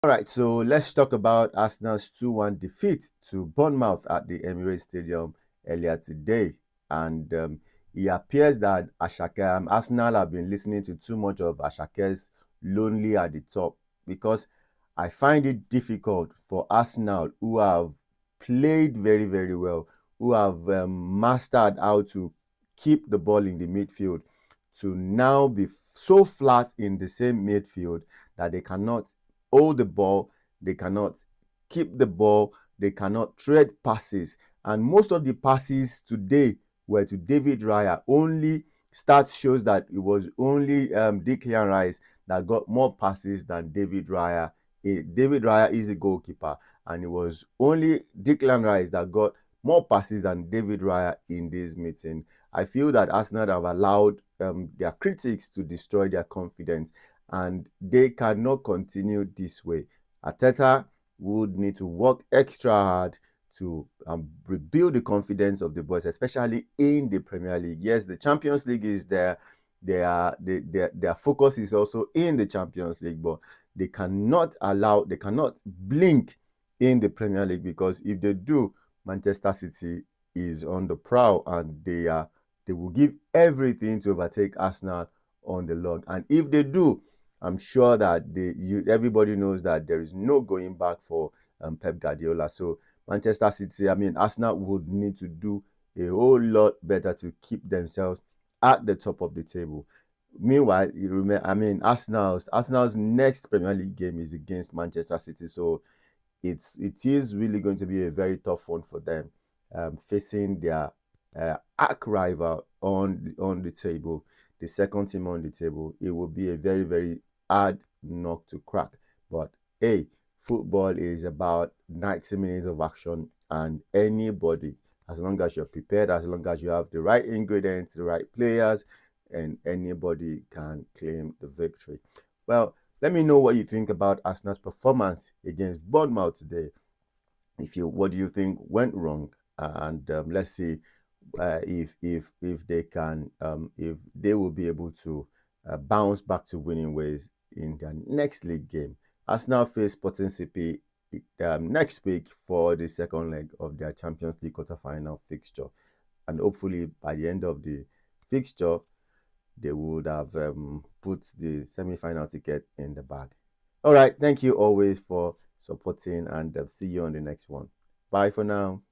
All right, so let's talk about Arsenal's 2-1 defeat to Bournemouth at the Emirates Stadium earlier today. And it appears that Arsenal have been listening to too much of Ashake's Lonely at the Top, because I find it difficult for Arsenal, who have played very, very well, who have mastered how to keep the ball in the midfield, to now be so flat in the same midfield that they cannot hold the ball, they cannot keep the ball, they cannot trade passes. And most of the passes today were to David Raya. Only stats shows that it was only Declan Rice that got more passes than David Raya. David Raya is a goalkeeper, and it was only Declan Rice that got more passes than David Raya in this meeting. I feel that Arsenal have allowed their critics to destroy their confidence, and they cannot continue this way. Arteta would need to work extra hard to rebuild the confidence of the boys, especially in the Premier League. Yes, the Champions League is there. Their focus is also in the Champions League, but they cannot blink in the Premier League, because if they do, Manchester City is on the prowl, and they will give everything to overtake Arsenal on the log. And if they do, I'm sure that everybody knows that there is no going back for Pep Guardiola. So Arsenal would need to do a whole lot better to keep themselves at the top of the table. Meanwhile, Arsenal's next Premier League game is against Manchester City, so it is really going to be a very tough one for them, facing their arch rival on the table, the second team on the table. It will be a very, very hard nut to crack. But hey, football is about 90 minutes of action, and anybody, as long as you're prepared, as long as you have the right ingredients, the right players, and anybody can claim the victory. Well, let me know what you think about Arsenal's performance against Bournemouth today. What do you think went wrong? And let's see if they can, if they will be able to bounce back to winning ways in their next league game. Arsenal face Sporting CP next week for the second leg of their Champions League quarterfinal fixture, and hopefully by the end of the fixture, they would have put the semi-final ticket in the bag. All right, thank you always for supporting, and see you on the next one. Bye for now.